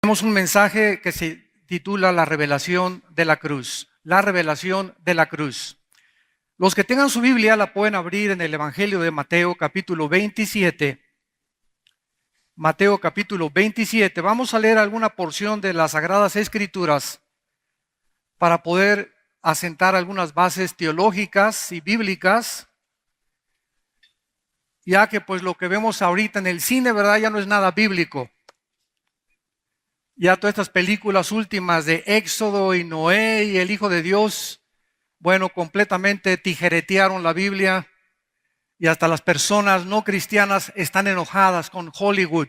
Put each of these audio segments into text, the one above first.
Tenemos un mensaje que se titula La revelación de la cruz. La revelación de la cruz. Los que tengan su Biblia la pueden abrir en el Evangelio de Mateo capítulo 27. Mateo capítulo 27. Vamos a leer alguna porción de las Sagradas Escrituras para poder asentar algunas bases teológicas y bíblicas, ya que pues lo que vemos ahorita en el cine, ¿verdad? Ya no es nada bíblico. Ya todas estas películas últimas de Éxodo y Noé y el Hijo de Dios, bueno, completamente tijeretearon la Biblia y hasta las personas no cristianas están enojadas con Hollywood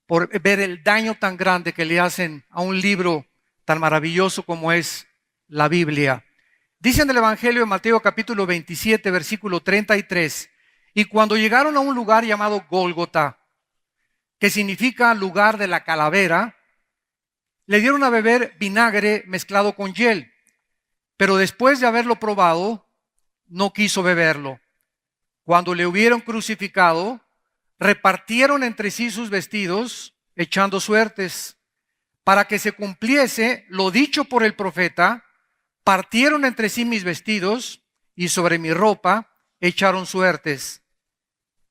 por ver el daño tan grande que le hacen a un libro tan maravilloso como es la Biblia. Dice en el Evangelio de Mateo capítulo 27, versículo 33, y cuando llegaron a un lugar llamado Gólgota, que significa lugar de la calavera, le dieron a beber vinagre mezclado con hiel, pero después de haberlo probado, no quiso beberlo. Cuando le hubieron crucificado, repartieron entre sí sus vestidos, echando suertes. Para que se cumpliese lo dicho por el profeta, partieron entre sí mis vestidos, y sobre mi ropa echaron suertes.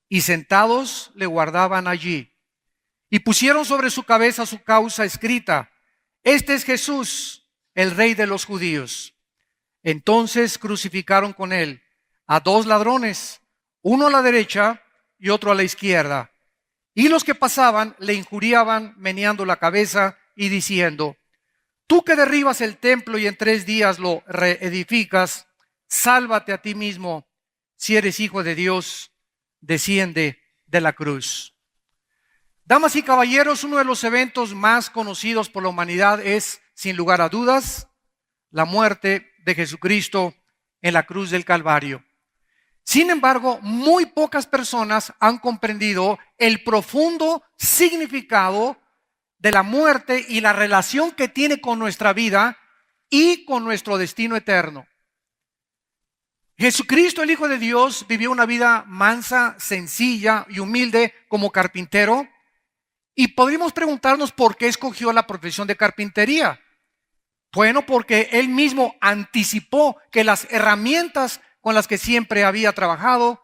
Y sentados le guardaban allí. Y pusieron sobre su cabeza su causa escrita: Este es Jesús, el Rey de los judíos. Entonces crucificaron con él a dos ladrones, uno a la derecha y otro a la izquierda. Y los que pasaban le injuriaban, meneando la cabeza y diciendo: Tú que derribas el templo y en 3 días lo reedificas, sálvate a ti mismo. Si eres hijo de Dios, desciende de la cruz. Damas y caballeros, uno de los eventos más conocidos por la humanidad es, sin lugar a dudas, la muerte de Jesucristo en la cruz del Calvario. Sin embargo, muy pocas personas han comprendido el profundo significado de la muerte y la relación que tiene con nuestra vida y con nuestro destino eterno. Jesucristo, el Hijo de Dios, vivió una vida mansa, sencilla y humilde como carpintero. Y podríamos preguntarnos por qué escogió la profesión de carpintería. Bueno, porque él mismo anticipó que las herramientas con las que siempre había trabajado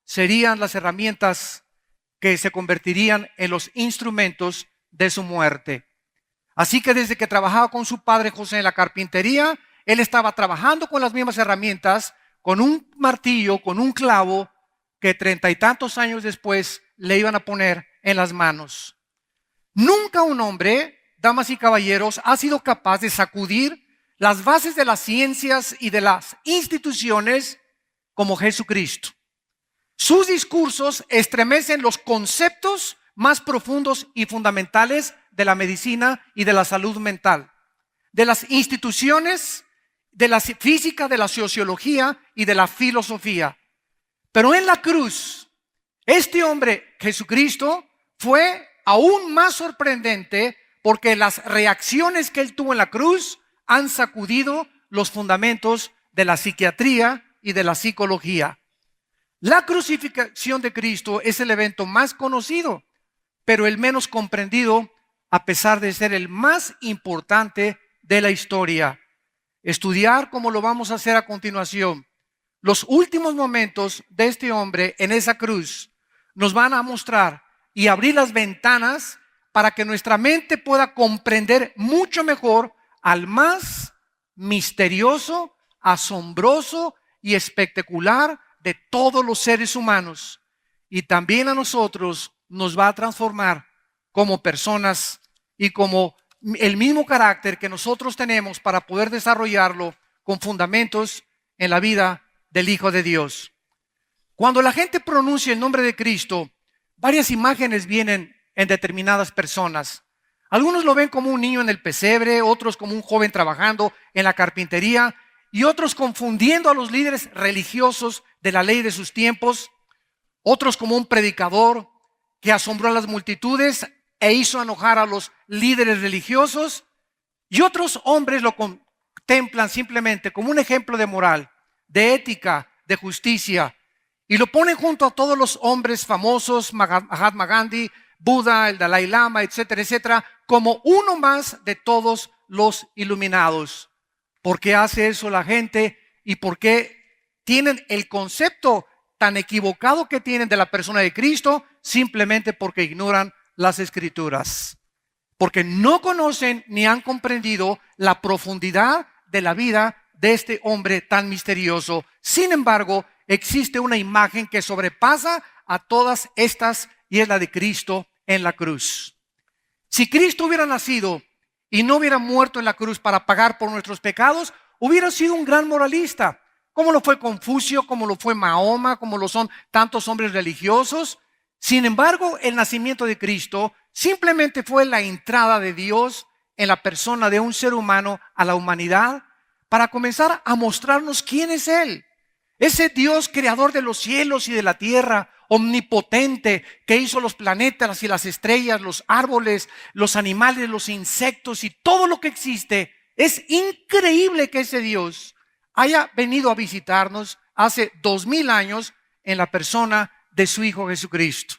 serían las herramientas que se convertirían en los instrumentos de su muerte. Así que desde que trabajaba con su padre José en la carpintería, él estaba trabajando con las mismas herramientas, con un martillo, con un clavo, que 30 y tantos años después le iban a poner en las manos. Nunca un hombre, damas y caballeros, ha sido capaz de sacudir las bases de las ciencias y de las instituciones como Jesucristo. Sus discursos estremecen los conceptos más profundos y fundamentales de la medicina y de la salud mental, de las instituciones, de la física, de la sociología y de la filosofía. Pero en la cruz, este hombre, Jesucristo, fue aún más sorprendente porque las reacciones que él tuvo en la cruz han sacudido los fundamentos de la psiquiatría y de la psicología. La crucifixión de Cristo es el evento más conocido, pero el menos comprendido, a pesar de ser el más importante de la historia. Estudiar, como lo vamos a hacer a continuación, los últimos momentos de este hombre en esa cruz nos van a mostrar y abrir las ventanas para que nuestra mente pueda comprender mucho mejor al más misterioso, asombroso y espectacular de todos los seres humanos. Y también a nosotros nos va a transformar como personas y como el mismo carácter que nosotros tenemos para poder desarrollarlo con fundamentos en la vida del Hijo de Dios. Cuando la gente pronuncia el nombre de Cristo, varias imágenes vienen en determinadas personas. Algunos lo ven como un niño en el pesebre, otros como un joven trabajando en la carpintería y otros confundiendo a los líderes religiosos de la ley de sus tiempos, otros como un predicador que asombró a las multitudes e hizo enojar a los líderes religiosos, y otros hombres lo contemplan simplemente como un ejemplo de moral, de ética, de justicia, y lo ponen junto a todos los hombres famosos, Mahatma Gandhi, Buda, el Dalai Lama, etcétera, etcétera, como uno más de todos los iluminados. ¿Por qué hace eso la gente? ¿Y por qué tienen el concepto tan equivocado que tienen de la persona de Cristo? Simplemente porque ignoran las Escrituras. Porque no conocen ni han comprendido la profundidad de la vida de este hombre tan misterioso. Sin embargo, existe una imagen que sobrepasa a todas estas y es la de Cristo en la cruz. Si Cristo hubiera nacido y no hubiera muerto en la cruz para pagar por nuestros pecados, hubiera sido un gran moralista, como lo fue Confucio, como lo fue Mahoma, como lo son tantos hombres religiosos. Sin embargo, el nacimiento de Cristo simplemente fue la entrada de Dios en la persona de un ser humano a la humanidad para comenzar a mostrarnos quién es Él. Ese Dios creador de los cielos y de la tierra, omnipotente, que hizo los planetas y las estrellas, los árboles, los animales, los insectos y todo lo que existe. Es increíble que ese Dios haya venido a visitarnos hace 2000 años en la persona de su Hijo Jesucristo.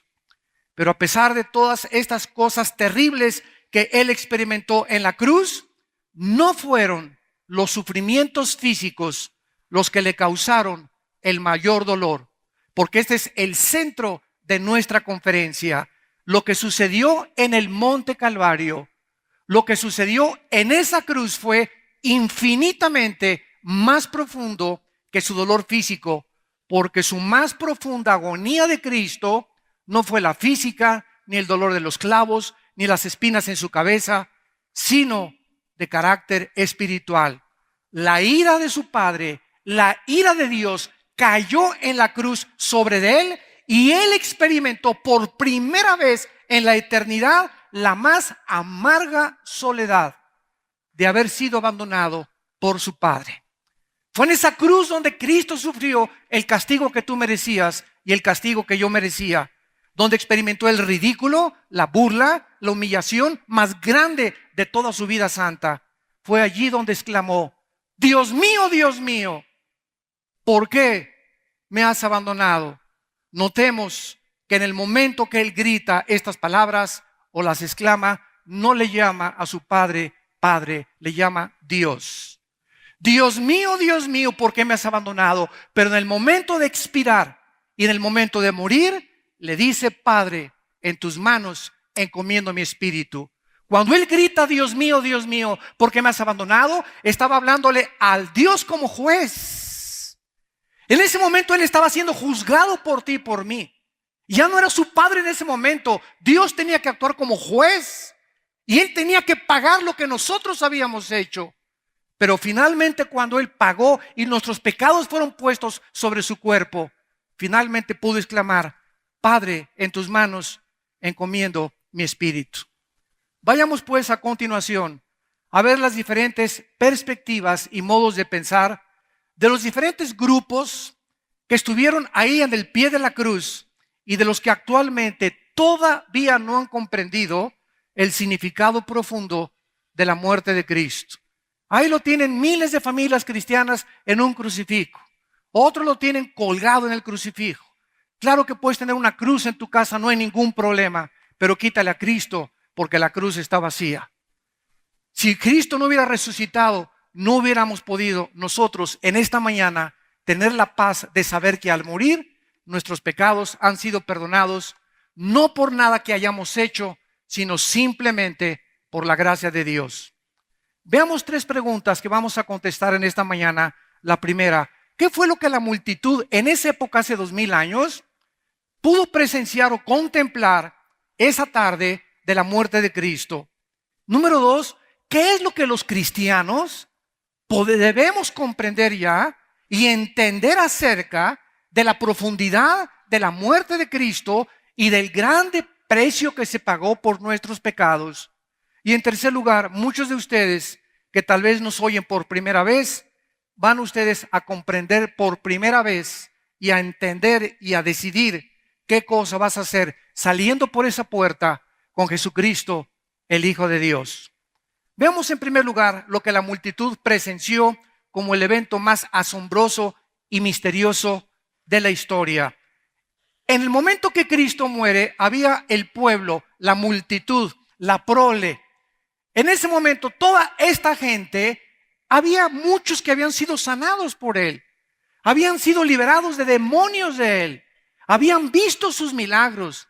Pero a pesar de todas estas cosas terribles que Él experimentó en la cruz, no fueron los sufrimientos físicos los que le causaron el mayor dolor, porque este es el centro de nuestra conferencia. Lo que sucedió en el Monte Calvario, lo que sucedió en esa cruz fue infinitamente más profundo que su dolor físico, porque su más profunda agonía de Cristo no fue la física, ni el dolor de los clavos, ni las espinas en su cabeza, sino de carácter espiritual. La ira de su Padre, la ira de Dios cayó en la cruz sobre de Él y Él experimentó por primera vez en la eternidad la más amarga soledad de haber sido abandonado por su Padre. Fue en esa cruz donde Cristo sufrió el castigo que tú merecías y el castigo que yo merecía, donde experimentó el ridículo, la burla, la humillación más grande de toda su vida santa. Fue allí donde exclamó: Dios mío, ¿por qué me has abandonado? Notemos que en el momento que Él grita estas palabras o las exclama, no le llama a su Padre, Padre, le llama Dios. Dios mío, ¿por qué me has abandonado? Pero en el momento de expirar y en el momento de morir, le dice: Padre, en tus manos encomiendo mi espíritu. Cuando Él grita, Dios mío, ¿por qué me has abandonado?, estaba hablándole al Dios como juez. En ese momento Él estaba siendo juzgado por ti y por mí. Ya no era su Padre en ese momento. Dios tenía que actuar como juez y Él tenía que pagar lo que nosotros habíamos hecho. Pero finalmente, cuando Él pagó y nuestros pecados fueron puestos sobre su cuerpo, finalmente pudo exclamar: Padre, en tus manos encomiendo mi espíritu. Vayamos pues a continuación a ver las diferentes perspectivas y modos de pensar de los diferentes grupos que estuvieron ahí en el pie de la cruz y de los que actualmente todavía no han comprendido el significado profundo de la muerte de Cristo. Ahí lo tienen miles de familias cristianas en un crucifijo. Otros lo tienen colgado en el crucifijo. Claro que puedes tener una cruz en tu casa, no hay ningún problema, pero quítale a Cristo porque la cruz está vacía. Si Cristo no hubiera resucitado, no hubiéramos podido nosotros en esta mañana tener la paz de saber que al morir nuestros pecados han sido perdonados, no por nada que hayamos hecho, sino simplemente por la gracia de Dios. Veamos 3 preguntas que vamos a contestar en esta mañana. La primera: ¿qué fue lo que la multitud en esa época, hace 2000 años, pudo presenciar o contemplar esa tarde de la muerte de Cristo? Número 2, ¿qué es lo que los cristianos debemos comprender ya y entender acerca de la profundidad de la muerte de Cristo y del grande precio que se pagó por nuestros pecados? Y en tercer lugar, muchos de ustedes que tal vez nos oyen por primera vez, van ustedes a comprender por primera vez y a entender y a decidir qué cosa vas a hacer saliendo por esa puerta con Jesucristo, el Hijo de Dios. Veamos en primer lugar lo que la multitud presenció como el evento más asombroso y misterioso de la historia. En el momento que Cristo muere, había el pueblo, la multitud, la prole, En ese momento, toda esta gente, había muchos que habían sido sanados por él. Habían sido liberados de demonios de él. Habían visto sus milagros.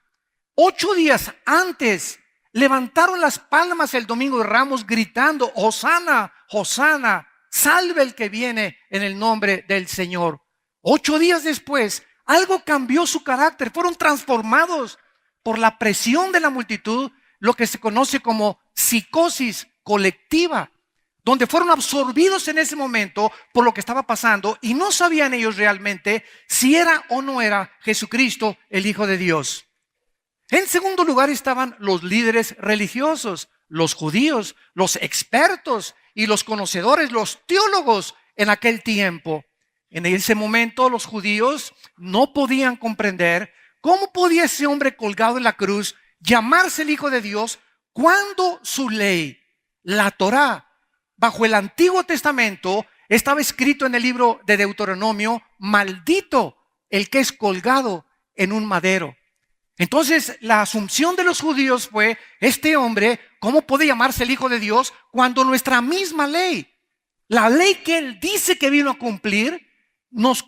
8 días antes, levantaron las palmas el domingo de Ramos gritando: Hosana, Hosana, salve el que viene en el nombre del Señor. 8 días después, algo cambió su carácter. Fueron transformados por la presión de la multitud, lo que se conoce como psicosis colectiva, donde fueron absorbidos en ese momento por lo que estaba pasando y no sabían ellos realmente si era o no era Jesucristo el Hijo de Dios. En segundo lugar estaban los líderes religiosos, los judíos, los expertos y los conocedores, los teólogos en aquel tiempo. En ese momento los judíos no podían comprender cómo podía ese hombre colgado en la cruz llamarse el Hijo de Dios cuando su ley, la Torá, bajo el Antiguo Testamento, estaba escrito en el libro de Deuteronomio: maldito el que es colgado en un madero. Entonces la asunción de los judíos fue: este hombre, ¿cómo puede llamarse el Hijo de Dios cuando nuestra misma ley, la ley que él dice que vino a cumplir, nos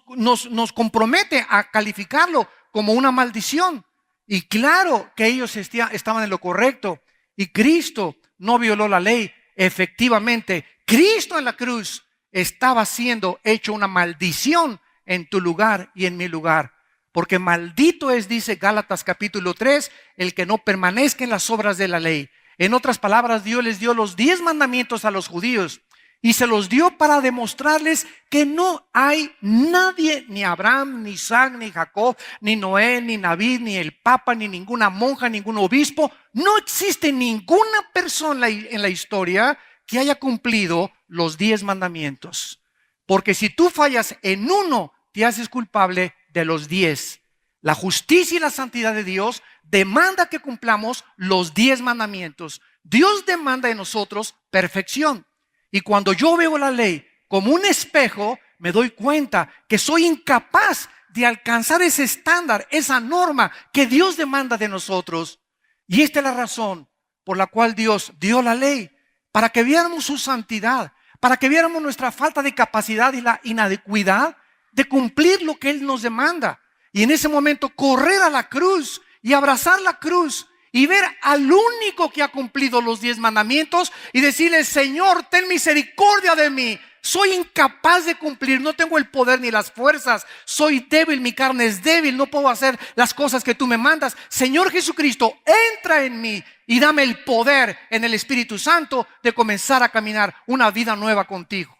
compromete a calificarlo como una maldición? Y claro que ellos estaban en lo correcto, y Cristo no violó la ley. Efectivamente, Cristo en la cruz estaba siendo hecho una maldición en tu lugar y en mi lugar. Porque maldito es, dice Gálatas capítulo 3, el que no permanezca en las obras de la ley. En otras palabras, Dios les dio los 10 mandamientos a los judíos y se los dio para demostrarles que no hay nadie, ni Abraham, ni Isaac, ni Jacob, ni Noé, ni David, ni el Papa, ni ninguna monja, ningún obispo. No existe ninguna persona en la historia que haya cumplido los 10 mandamientos. Porque si tú fallas en uno, te haces culpable de los 10. La justicia y la santidad de Dios demanda que cumplamos los 10 mandamientos. Dios demanda de nosotros perfección. Y cuando yo veo la ley como un espejo, me doy cuenta que soy incapaz de alcanzar ese estándar, esa norma que Dios demanda de nosotros. Y esta es la razón por la cual Dios dio la ley, para que viéramos su santidad, para que viéramos nuestra falta de capacidad y la inadecuidad de cumplir lo que Él nos demanda. Y en ese momento correr a la cruz y abrazar la cruz y ver al único que ha cumplido los 10 mandamientos y decirle: Señor, ten misericordia de mí. Soy incapaz de cumplir, no tengo el poder ni las fuerzas, soy débil, mi carne es débil, no puedo hacer las cosas que tú me mandas. Señor Jesucristo, entra en mí y dame el poder en el Espíritu Santo de comenzar a caminar una vida nueva contigo.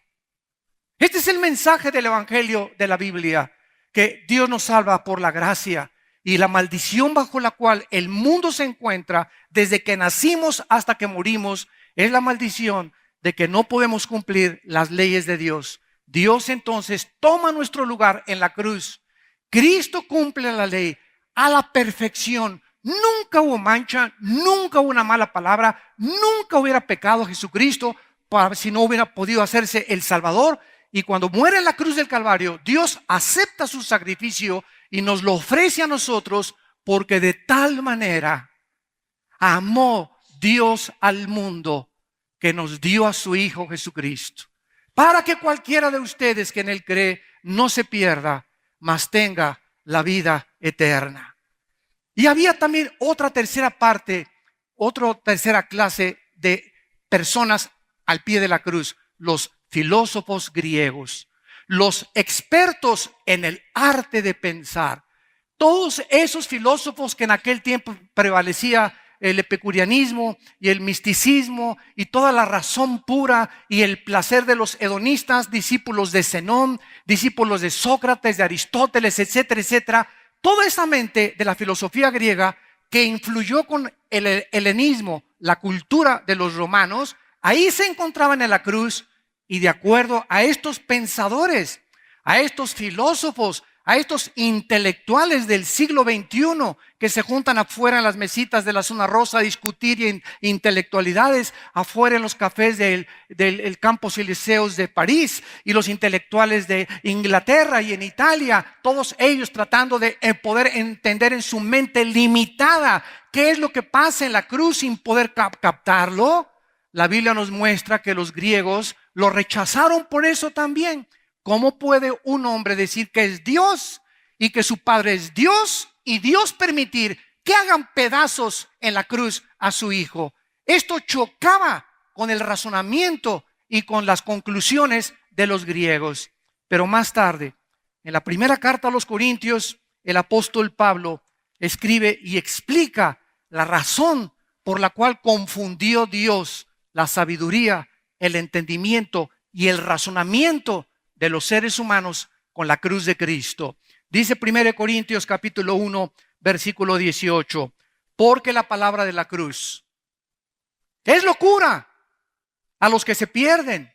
Este es el mensaje del Evangelio de la Biblia, que Dios nos salva por la gracia, y la maldición bajo la cual el mundo se encuentra desde que nacimos hasta que morimos es la maldición de que no podemos cumplir las leyes de Dios. Dios entonces toma nuestro lugar en la cruz. Cristo cumple la ley a la perfección. Nunca hubo mancha, nunca hubo una mala palabra, nunca hubiera pecado Jesucristo si no hubiera podido hacerse el Salvador. Y cuando muere en la cruz del Calvario, Dios acepta su sacrificio y nos lo ofrece a nosotros, porque de tal manera amó Dios al mundo que nos dio a su Hijo Jesucristo, para que cualquiera de ustedes que en Él cree no se pierda, mas tenga la vida eterna. Y había también otra tercera parte, otra tercera clase de personas al pie de la cruz: los filósofos griegos, los expertos en el arte de pensar. Todos esos filósofos que en aquel tiempo prevalecía el epicureanismo y el misticismo y toda la razón pura y el placer de los hedonistas, discípulos de Zenón, discípulos de Sócrates, de Aristóteles, etcétera, etcétera. Toda esa mente de la filosofía griega que influyó con el helenismo, la cultura de los romanos, ahí se encontraban en la cruz. Y de acuerdo a estos pensadores, a estos filósofos, a estos intelectuales del siglo XXI que se juntan afuera en las mesitas de la zona rosa a discutir intelectualidades, afuera en los cafés del Campos Elíseos de París, y los intelectuales de Inglaterra y en Italia, todos ellos tratando de poder entender en su mente limitada qué es lo que pasa en la cruz sin poder captarlo. la Biblia nos muestra que los griegos lo rechazaron por eso también. ¿Cómo puede un hombre decir que es Dios y que su padre es Dios y Dios permitir que hagan pedazos en la cruz a su hijo? Esto chocaba con el razonamiento y con las conclusiones de los griegos. Pero más tarde, en la primera carta a los Corintios, el apóstol Pablo escribe y explica la razón por la cual confundió Dios la sabiduría, el entendimiento y el razonamiento de los seres humanos con la cruz de Cristo. Dice 1 Corintios capítulo 1, versículo 18, porque la palabra de la cruz es locura a los que se pierden,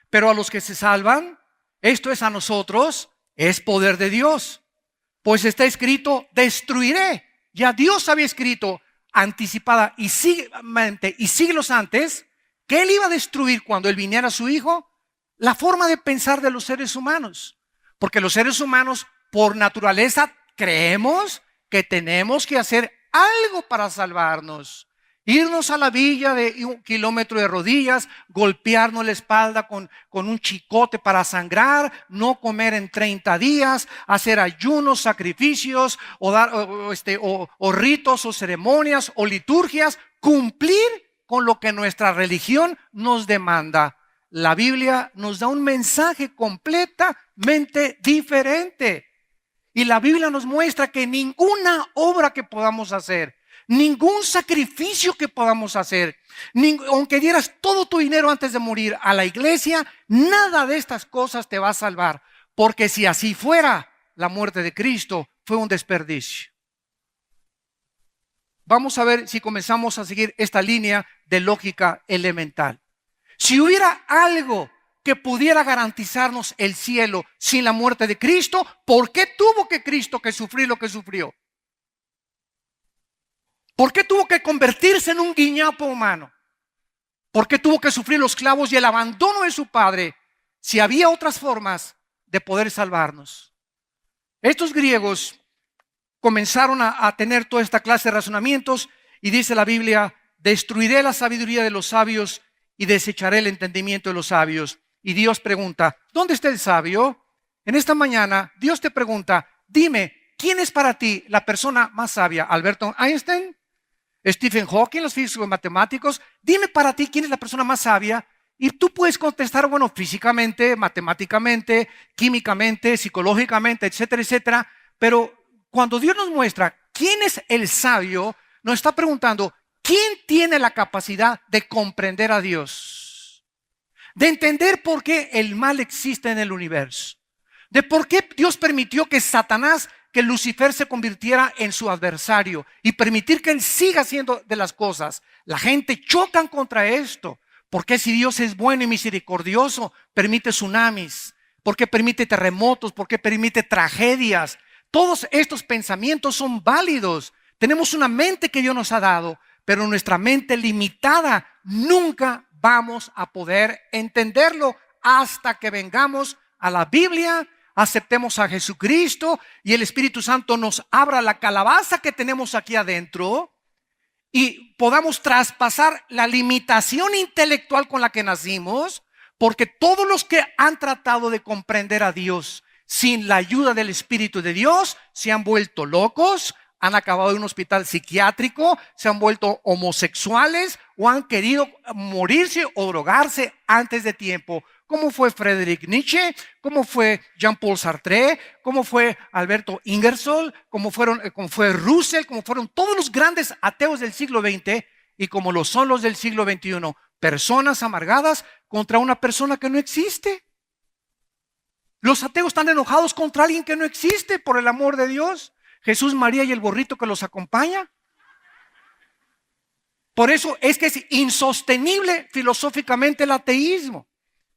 pero a los que se salvan, esto es a nosotros, es poder de Dios. Pues está escrito, destruiré. Ya Dios había escrito anticipada y siglos antes que Él iba a destruir cuando Él viniera a su Hijo la forma de pensar de los seres humanos. Porque los seres humanos por naturaleza creemos que tenemos que hacer algo para salvarnos. Irnos a la villa de 1 kilómetro de rodillas, golpearnos la espalda con un chicote para sangrar, no comer en 30 días, hacer ayunos, sacrificios, o ritos o ceremonias o liturgias, cumplir con lo que nuestra religión nos demanda. La Biblia nos da un mensaje completamente diferente. Y la Biblia nos muestra que ninguna obra que podamos hacer, ningún sacrificio que podamos hacer, aunque dieras todo tu dinero antes de morir a la iglesia, nada de estas cosas te va a salvar. Porque si así fuera, la muerte de Cristo fue un desperdicio. Vamos a ver si comenzamos a seguir esta línea de lógica elemental. Si hubiera algo que pudiera garantizarnos el cielo sin la muerte de Cristo, ¿por qué tuvo que Cristo que sufrir lo que sufrió? ¿Por qué tuvo que convertirse en un guiñapo humano? ¿Por qué tuvo que sufrir los clavos y el abandono de su padre si había otras formas de poder salvarnos? Estos griegos comenzaron a tener toda esta clase de razonamientos y dice la Biblia, destruiré la sabiduría de los sabios y desecharé el entendimiento de los sabios. Y Dios pregunta, ¿dónde está el sabio? En esta mañana Dios te pregunta, dime, ¿quién es para ti la persona más sabia? ¿Albert Einstein? ¿Stephen Hawking, los físicos matemáticos? Dime para ti quién es la persona más sabia. Y tú puedes contestar, bueno, físicamente, matemáticamente, químicamente, psicológicamente, etcétera, etcétera. Pero cuando Dios nos muestra quién es el sabio, nos está preguntando, ¿quién tiene la capacidad de comprender a Dios? De entender por qué el mal existe en el universo. De por qué Dios permitió que Satanás, que Lucifer se convirtiera en su adversario y permitir que él siga haciendo de las cosas. La gente chocan contra esto. ¿Por qué si Dios es bueno y misericordioso permite tsunamis? ¿Por qué permite terremotos? ¿Por qué permite tragedias? Todos estos pensamientos son válidos. Tenemos una mente que Dios nos ha dado, pero nuestra mente limitada nunca vamos a poder entenderlo hasta que vengamos a la Biblia, aceptemos a Jesucristo y el Espíritu Santo nos abra la calabaza que tenemos aquí adentro y podamos traspasar la limitación intelectual con la que nacimos, porque todos los que han tratado de comprender a Dios sin la ayuda del Espíritu de Dios se han vuelto locos, han acabado en un hospital psiquiátrico, se han vuelto homosexuales o han querido morirse o drogarse antes de tiempo. Como fue Friedrich Nietzsche, como fue Jean-Paul Sartre, como fue Alberto Ingersoll, como fue Russell, como fueron todos los grandes ateos del siglo XX y como lo son los del siglo XXI. Personas amargadas contra una persona que no existe. Los ateos están enojados contra alguien que no existe, por el amor de Dios. Jesús, María y el borrito que los acompaña. Por eso es que es insostenible filosóficamente el ateísmo.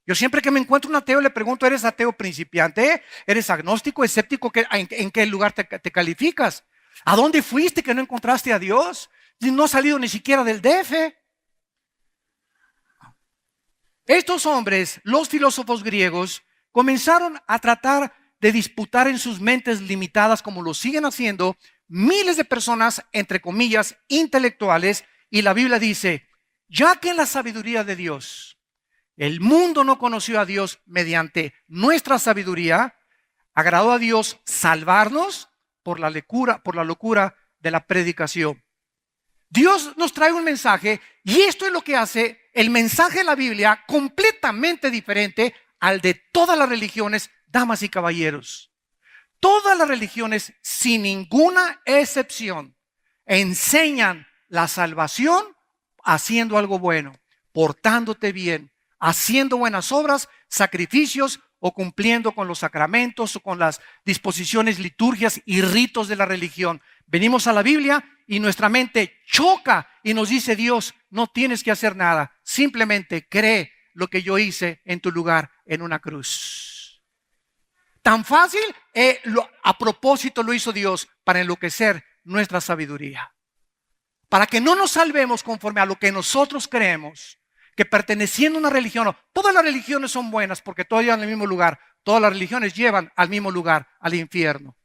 Yo siempre que me encuentro un ateo le pregunto, ¿eres ateo principiante? ¿Eres agnóstico, escéptico? ¿En qué lugar te calificas? ¿A dónde fuiste que no encontraste a Dios? No has salido ni siquiera del DF. Estos hombres, los filósofos griegos, comenzaron a tratar de disputar en sus mentes limitadas, como lo siguen haciendo miles de personas, entre comillas, intelectuales. Y la Biblia dice, ya que en la sabiduría de Dios, el mundo no conoció a Dios mediante nuestra sabiduría, agradó a Dios salvarnos por la locura de la predicación. Dios nos trae un mensaje y esto es lo que hace el mensaje de la Biblia completamente diferente al de todas las religiones, damas y caballeros. Todas las religiones, sin ninguna excepción, enseñan la salvación haciendo algo bueno, portándote bien, haciendo buenas obras, sacrificios o cumpliendo con los sacramentos o con las disposiciones, liturgias y ritos de la religión. Venimos a la Biblia y nuestra mente choca y nos dice: Dios, no tienes que hacer nada, simplemente cree lo que yo hice en tu lugar en una cruz. Tan fácil, a propósito lo hizo Dios para enloquecer nuestra sabiduría, para que no nos salvemos conforme a lo que nosotros creemos, que perteneciendo a una religión, todas las religiones son buenas porque todas llevan al mismo lugar, todas las religiones llevan al mismo lugar, al infierno.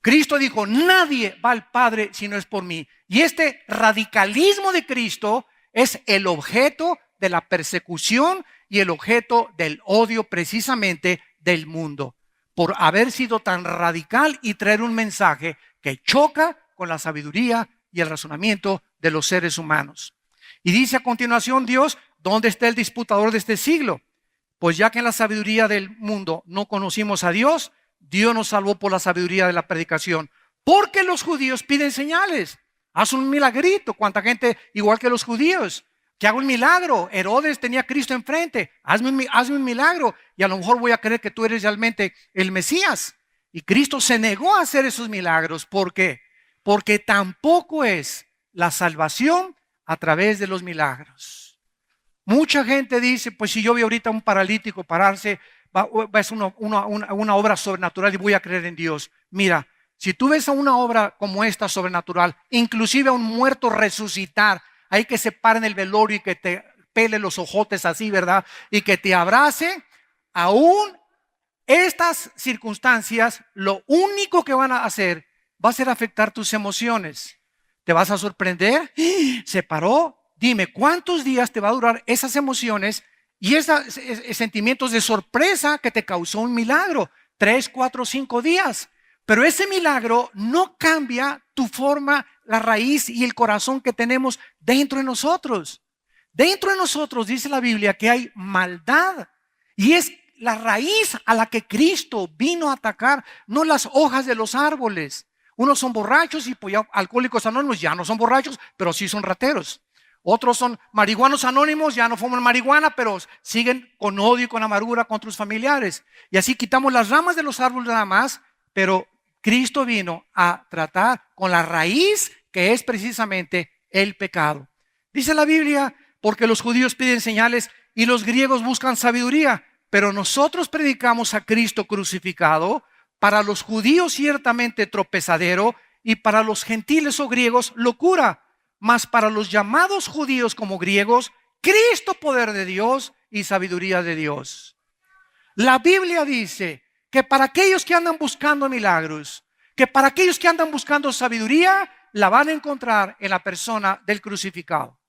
Cristo dijo: nadie va al Padre si no es por mí. Y este radicalismo de Cristo es el objeto de la persecución y el objeto del odio precisamente del mundo, por haber sido tan radical y traer un mensaje que choca con la sabiduría y el razonamiento de los seres humanos. Y dice a continuación Dios: ¿dónde está el disputador de este siglo? Pues ya que en la sabiduría del mundo no conocimos a Dios, Dios nos salvó por la sabiduría de la predicación. Porque los judíos piden señales. Haz un milagrito. ¿Cuánta gente igual que los judíos? Que haga un milagro. Herodes tenía a Cristo enfrente. Hazme un milagro y a lo mejor voy a creer que tú eres realmente el Mesías. Y Cristo se negó a hacer esos milagros. ¿Por qué? Porque tampoco es la salvación a través de los milagros. Mucha gente dice: pues si yo veo ahorita a un paralítico pararse, es una obra sobrenatural y voy a creer en Dios. Mira, si tú ves a una obra como esta sobrenatural, inclusive a un muerto resucitar, hay que se pare en el velorio y que te pele los ojotes así, ¿verdad? Y que te abrace, aún estas circunstancias, lo único que van a hacer va a ser afectar tus emociones. ¿Te vas a sorprender? ¿Se paró? Dime, ¿cuántos días te va a durar esas emociones y esos sentimientos de sorpresa que te causó un milagro? 3, 4, 5 días. Pero ese milagro no cambia tu forma, la raíz y el corazón que tenemos dentro de nosotros. Dentro de nosotros dice la Biblia que hay maldad y es la raíz a la que Cristo vino a atacar, no las hojas de los árboles. Unos son borrachos y pues ya alcohólicos anónimos ya no son borrachos, pero sí son rateros. Otros son marihuanos anónimos, ya no fuman marihuana, pero siguen con odio y con amargura contra sus familiares. Y así quitamos las ramas de los árboles nada más, pero Cristo vino a tratar con la raíz que es precisamente el pecado. Dice la Biblia: porque los judíos piden señales y los griegos buscan sabiduría, pero nosotros predicamos a Cristo crucificado, para los judíos ciertamente tropezadero y para los gentiles o griegos locura, mas para los llamados judíos como griegos, Cristo poder de Dios y sabiduría de Dios. La Biblia dice que para aquellos que andan buscando milagros, que para aquellos que andan buscando sabiduría, la van a encontrar en la persona del crucificado.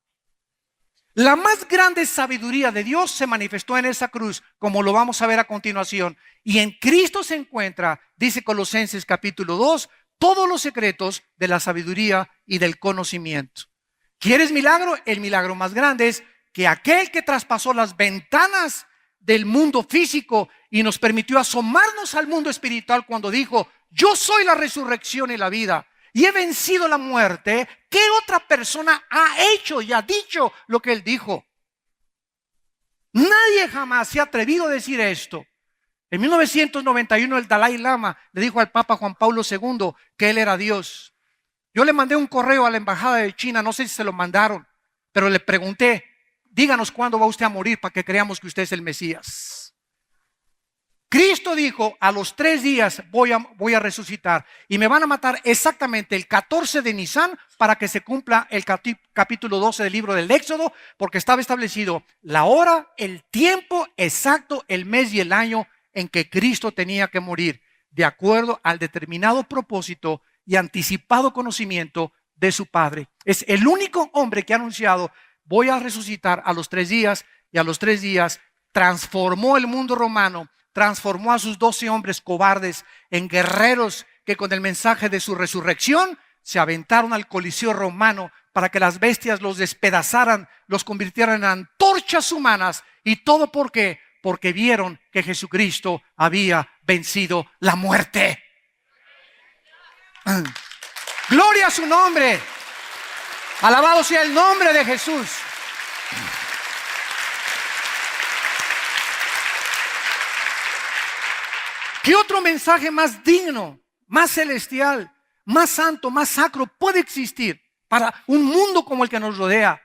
La más grande sabiduría de Dios se manifestó en esa cruz, como lo vamos a ver a continuación. Y en Cristo se encuentra, dice Colosenses capítulo 2, todos los secretos de la sabiduría y del conocimiento. ¿Quieres milagro? El milagro más grande es que aquel que traspasó las ventanas del mundo físico y nos permitió asomarnos al mundo espiritual cuando dijo: yo soy la resurrección y la vida y he vencido la muerte. ¿Qué otra persona ha hecho y ha dicho lo que él dijo? Nadie jamás se ha atrevido a decir esto. En 1991 el Dalai Lama le dijo al Papa Juan Pablo II que él era Dios. Yo le mandé un correo a la embajada de China, no sé si se lo mandaron, pero le pregunté: díganos cuándo va usted a morir para que creamos que usted es el Mesías. Cristo dijo: a los 3 días voy a resucitar y me van a matar exactamente el 14 de Nisan para que se cumpla el capítulo 12 del libro del Éxodo, porque estaba establecido la hora, el tiempo exacto, el mes y el año en que Cristo tenía que morir, de acuerdo al determinado propósito y anticipado conocimiento de su Padre. Es el único hombre que ha anunciado, voy a resucitar a los 3 días, y a los 3 días transformó el mundo romano, transformó a sus 12 hombres cobardes en guerreros que con el mensaje de su resurrección se aventaron al Coliseo romano para que las bestias los despedazaran, los convirtieran en antorchas humanas. ¿Y todo por qué? Porque vieron que Jesucristo había vencido la muerte. Gloria a su nombre. Alabado sea el nombre de Jesús. ¿Qué otro mensaje más digno, más celestial, más santo, más sacro puede existir para un mundo como el que nos rodea?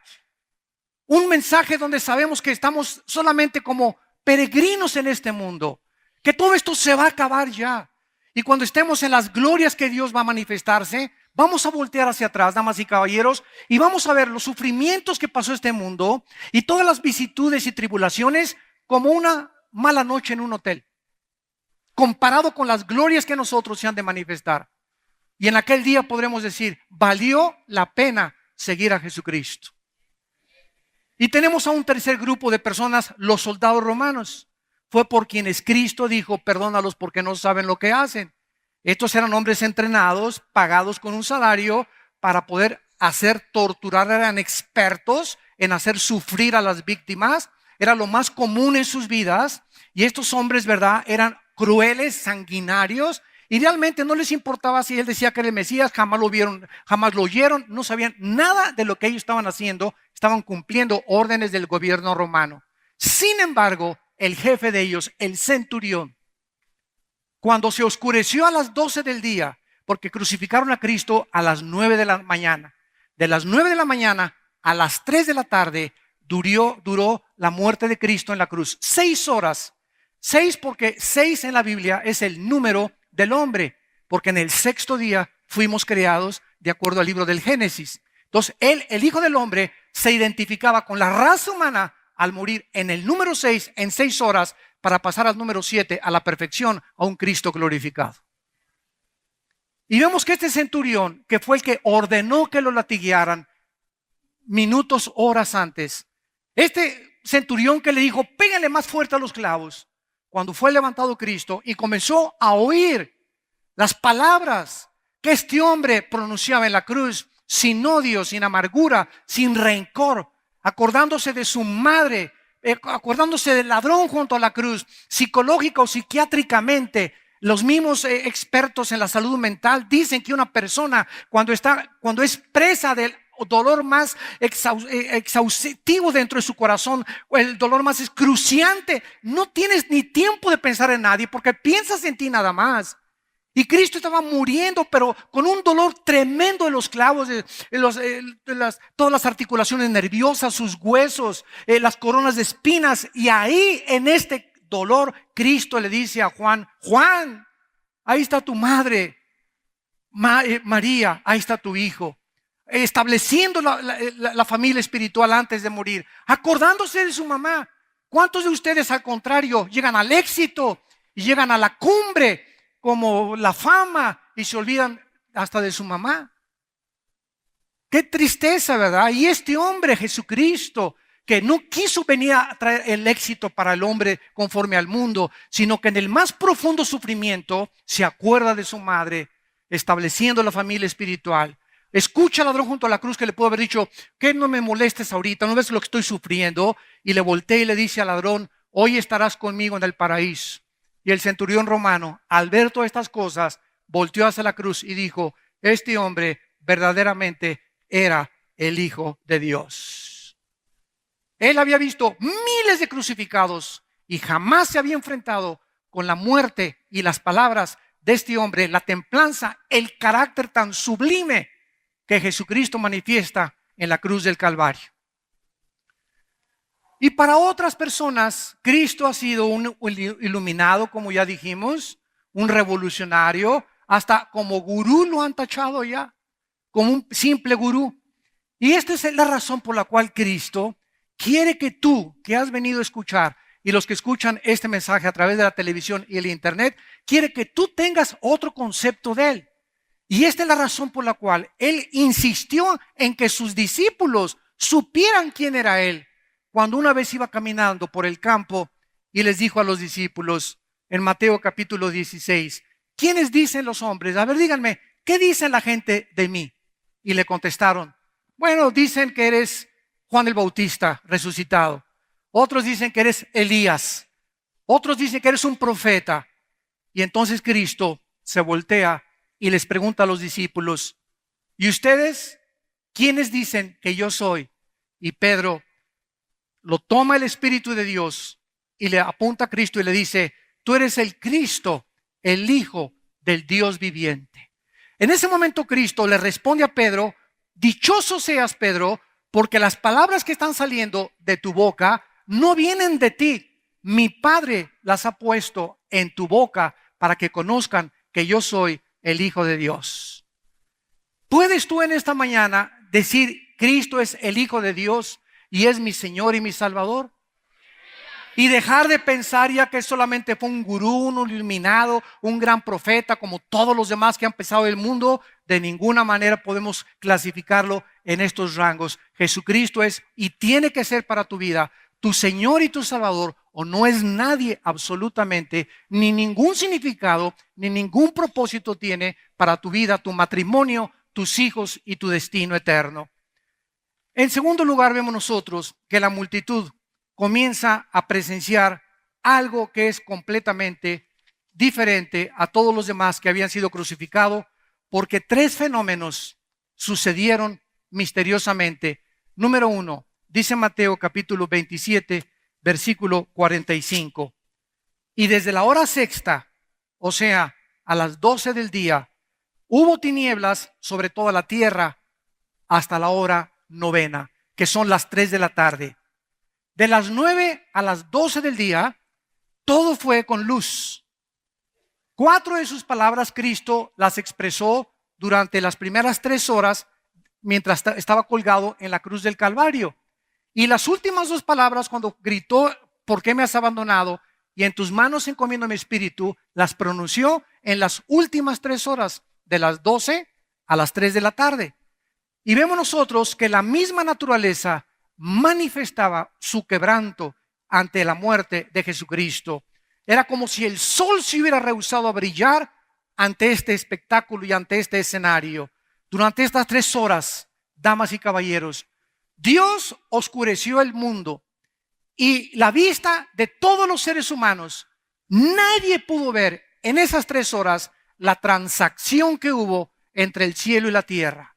Un mensaje donde sabemos que estamos solamente como peregrinos en este mundo, que todo esto se va a acabar ya. Y cuando estemos en las glorias que Dios va a manifestarse, vamos a voltear hacia atrás, damas y caballeros, y vamos a ver los sufrimientos que pasó este mundo y todas las vicisitudes y tribulaciones como una mala noche en un hotel, comparado con las glorias que nosotros se han de manifestar. Y en aquel día podremos decir, valió la pena seguir a Jesucristo. Y tenemos a un tercer grupo de personas, los soldados romanos. Fue por quienes Cristo dijo, perdónalos porque no saben lo que hacen. Estos eran hombres entrenados, pagados con un salario para poder hacer torturar. Eran expertos en hacer sufrir a las víctimas. Era lo más común en sus vidas. Y estos hombres, ¿verdad?, eran crueles, sanguinarios. Y realmente no les importaba si él decía que era el Mesías. Jamás lo vieron, jamás lo oyeron. No sabían nada de lo que ellos estaban haciendo. Estaban cumpliendo órdenes del gobierno romano. Sin embargo, el jefe de ellos, el centurión, cuando se oscureció a las 12 del día, porque crucificaron a Cristo a las 9 de la mañana, de las 9 de la mañana a las 3 de la tarde, duró la muerte de Cristo en la cruz. 6 horas. 6 porque 6 en la Biblia es el número del hombre, porque en el 6º día fuimos creados de acuerdo al libro del Génesis. Entonces, él, el Hijo del Hombre, se identificaba con la raza humana al morir en el número 6, en 6 horas, para pasar al número 7, a la perfección, a un Cristo glorificado. Y vemos que este centurión, que fue el que ordenó que lo latiguearan minutos, horas antes, este centurión que le dijo, pégale más fuerte a los clavos, cuando fue levantado Cristo y comenzó a oír las palabras que este hombre pronunciaba en la cruz, sin odio, sin amargura, sin rencor, acordándose de su madre, acordándose del ladrón junto a la cruz, psicológica o psiquiátricamente. Los mismos expertos en la salud mental dicen que una persona cuando es presa del dolor más exhaustivo dentro de su corazón, o el dolor más excruciante, no tienes ni tiempo de pensar en nadie porque piensas en ti nada más. Y Cristo estaba muriendo, pero con un dolor tremendo en los clavos, todas las articulaciones nerviosas, sus huesos, las coronas de espinas. Y ahí, en este dolor, Cristo le dice a Juan, Juan, ahí está tu madre, María, ahí está tu hijo. Estableciendo la familia espiritual antes de morir, acordándose de su mamá. ¿Cuántos de ustedes, al contrario, llegan al éxito y llegan a la cumbre, como la fama, y se olvidan hasta de su mamá? Qué tristeza, ¿verdad? Y este hombre, Jesucristo, que no quiso venir a traer el éxito para el hombre conforme al mundo, sino que en el más profundo sufrimiento se acuerda de su madre, estableciendo la familia espiritual. Escucha al ladrón junto a la cruz, que le pudo haber dicho, que no me molestes ahorita, no ves lo que estoy sufriendo. Y le voltea y le dice al ladrón, hoy estarás conmigo en el paraíso. Y el centurión romano, al ver todas estas cosas, volteó hacia la cruz y dijo, este hombre verdaderamente era el Hijo de Dios. Él había visto miles de crucificados y jamás se había enfrentado con la muerte y las palabras de este hombre, la templanza, el carácter tan sublime que Jesucristo manifiesta en la cruz del Calvario. Y para otras personas, Cristo ha sido un iluminado, como ya dijimos, un revolucionario, hasta como gurú lo han tachado ya, como un simple gurú. Y esta es la razón por la cual Cristo quiere que tú, que has venido a escuchar, y los que escuchan este mensaje a través de la televisión y el internet, quiere que tú tengas otro concepto de Él. Y esta es la razón por la cual Él insistió en que sus discípulos supieran quién era Él. Cuando una vez iba caminando por el campo y les dijo a los discípulos en Mateo capítulo 16, ¿quiénes dicen los hombres? A ver, díganme, ¿qué dice la gente de mí? Y le contestaron, bueno, dicen que eres Juan el Bautista resucitado. Otros dicen que eres Elías. Otros dicen que eres un profeta. Y entonces Cristo se voltea y les pregunta a los discípulos, ¿y ustedes quiénes dicen que yo soy? Y Pedro lo toma el Espíritu de Dios y le apunta a Cristo y le dice, tú eres el Cristo, el Hijo del Dios viviente. En ese momento Cristo le responde a Pedro, dichoso seas, Pedro, porque las palabras que están saliendo de tu boca no vienen de ti. Mi Padre las ha puesto en tu boca para que conozcan que yo soy el Hijo de Dios. ¿Puedes tú en esta mañana decir, Cristo es el Hijo de Dios y es mi Señor y mi Salvador? Y dejar de pensar ya que solamente fue un gurú, un iluminado, un gran profeta, como todos los demás que han pesado el mundo. De ninguna manera podemos clasificarlo en estos rangos. Jesucristo es y tiene que ser para tu vida tu Señor y tu Salvador, o no es nadie absolutamente, ni ningún significado, ni ningún propósito tiene para tu vida, tu matrimonio, tus hijos y tu destino eterno. En segundo lugar, vemos nosotros que la multitud comienza a presenciar algo que es completamente diferente a todos los demás que habían sido crucificados, porque tres fenómenos sucedieron misteriosamente. Número uno, dice Mateo capítulo 27, versículo 45. Y desde la hora sexta, o sea, a las 12 del día, hubo tinieblas sobre toda la tierra hasta la hora novena, que son las 3 de la tarde. De las 9 a las 12 del día, todo fue con luz. 4 de sus palabras Cristo las expresó durante las primeras 3 horas mientras estaba colgado en la cruz del Calvario. Y las últimas 2 palabras, cuando gritó, ¿por qué me has abandonado? Y en tus manos encomiendo mi espíritu, las pronunció en las últimas 3 horas, de las 12 a las 3 de la tarde. Y vemos nosotros que la misma naturaleza manifestaba su quebranto ante la muerte de Jesucristo. Era como si el sol se hubiera rehusado a brillar ante este espectáculo y ante este escenario. Durante estas 3 horas, damas y caballeros, Dios oscureció el mundo y la vista de todos los seres humanos. Nadie pudo ver en esas 3 horas la transacción que hubo entre el cielo y la tierra.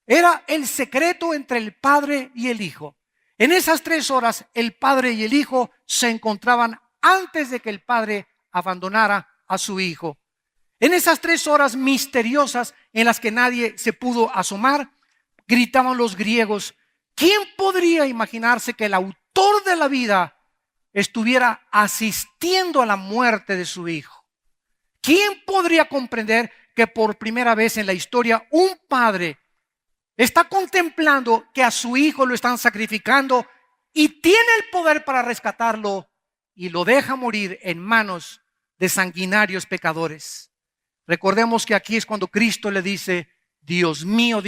Era el secreto entre el Padre y el Hijo. En esas 3 horas el Padre y el Hijo se encontraban antes de que el Padre abandonara a su Hijo. En esas 3 horas misteriosas en las que nadie se pudo asomar, gritaban los griegos, ¿quién podría imaginarse que el autor de la vida estuviera asistiendo a la muerte de su Hijo? ¿Quién podría comprender que por primera vez en la historia un padre está contemplando que a su hijo lo están sacrificando y tiene el poder para rescatarlo y lo deja morir en manos de sanguinarios pecadores? Recordemos que aquí es cuando Cristo le dice, Dios mío,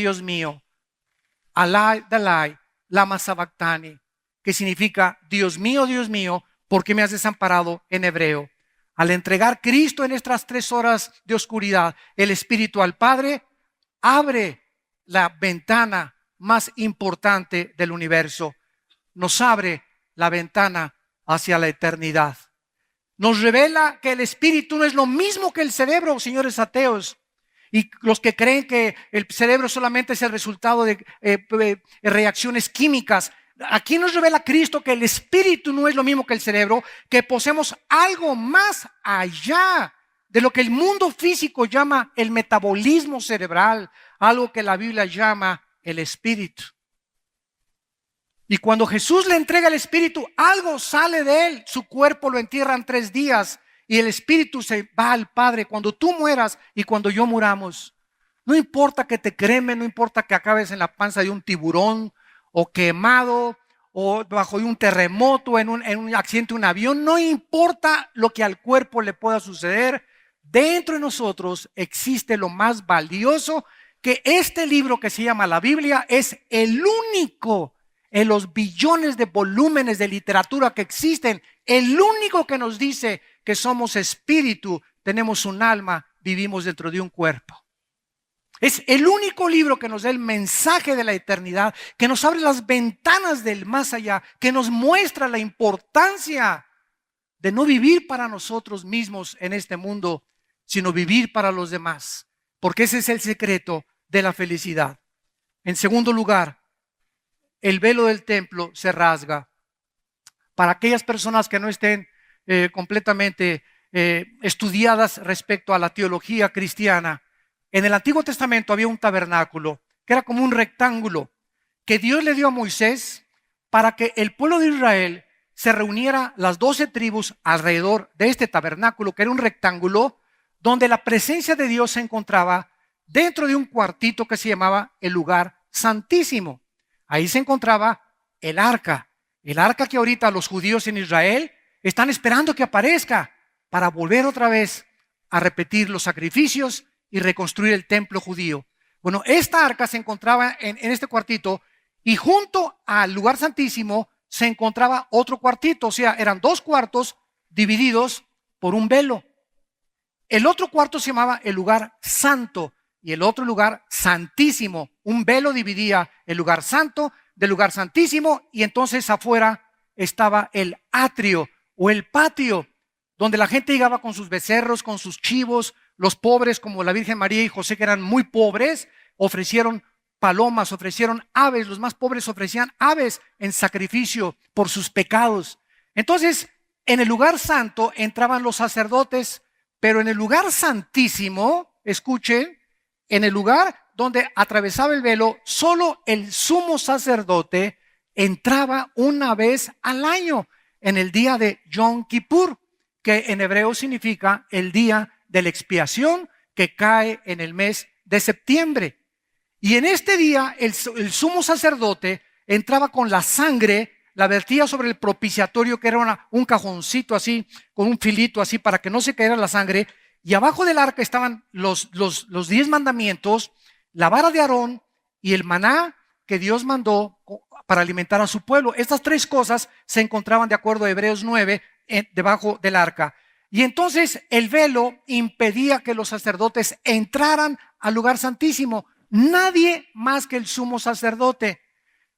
Alai, Dalai, lama sabactani, que significa, Dios mío, ¿por qué me has desamparado en hebreo? Al entregar Cristo en estas 3 horas de oscuridad, el Espíritu al Padre, abre la ventana más importante del universo. Nos abre la ventana hacia la eternidad. Nos revela que el Espíritu no es lo mismo que el cerebro, señores ateos. Y los que creen que el cerebro solamente es el resultado de reacciones químicas. Aquí nos revela Cristo que el Espíritu no es lo mismo que el cerebro, que poseemos algo más allá de lo que el mundo físico llama el metabolismo cerebral, algo que la Biblia llama el Espíritu. Y cuando Jesús le entrega el Espíritu, algo sale de él. Su cuerpo lo entierran 3 días y el Espíritu se va al Padre. Cuando tú mueras y cuando yo muramos, no importa que te cremen, no importa que acabes en la panza de un tiburón o quemado o bajo un terremoto, en un accidente de un avión, no importa lo que al cuerpo le pueda suceder, dentro de nosotros existe lo más valioso, que este libro que se llama la Biblia es el único en los billones de volúmenes de literatura que existen, el único que nos dice que somos espíritu, tenemos un alma, vivimos dentro de un cuerpo. Es el único libro que nos da el mensaje de la eternidad, que nos abre las ventanas del más allá, que nos muestra la importancia de no vivir para nosotros mismos en este mundo, sino vivir para los demás, porque ese es el secreto de la felicidad. En segundo lugar, el velo del templo se rasga. Para aquellas personas que no estén completamente estudiadas respecto a la teología cristiana, en el Antiguo Testamento había un tabernáculo que era como un rectángulo que Dios le dio a Moisés para que el pueblo de Israel se reuniera, las 12 tribus, alrededor de este tabernáculo, que era un rectángulo donde la presencia de Dios se encontraba dentro de un cuartito que se llamaba el lugar santísimo. Ahí se encontraba el arca que ahorita los judíos en Israel están esperando que aparezca para volver otra vez a repetir los sacrificios y reconstruir el templo judío. Bueno, esta arca se encontraba en este cuartito, y junto al lugar santísimo se encontraba otro cuartito, o sea, eran 2 cuartos divididos por un velo. El otro cuarto se llamaba el lugar santo y el otro lugar santísimo. Un velo dividía el lugar santo del lugar santísimo, y entonces afuera estaba el atrio o el patio, donde la gente llegaba con sus becerros, con sus chivos. Los pobres, como la Virgen María y José, que eran muy pobres, ofrecieron palomas, ofrecieron aves. Los más pobres ofrecían aves en sacrificio por sus pecados. Entonces, en el lugar santo entraban los sacerdotes, pero en el lugar santísimo, escuchen, en el lugar donde atravesaba el velo, solo el sumo sacerdote entraba una vez al año, en el día de Yom Kippur, que en hebreo significa el día de la expiación, que cae en el mes de septiembre. Y en este día el sumo sacerdote entraba con la sangre, la vertía sobre el propiciatorio, que era un cajoncito así, con un filito así para que no se cayera la sangre, y abajo del arca estaban los 10 mandamientos, la vara de Aarón y el maná que Dios mandó para alimentar a su pueblo. Estas 3 cosas se encontraban, de acuerdo a Hebreos 9, debajo del arca. Y entonces el velo impedía que los sacerdotes entraran al lugar santísimo. Nadie más que el sumo sacerdote.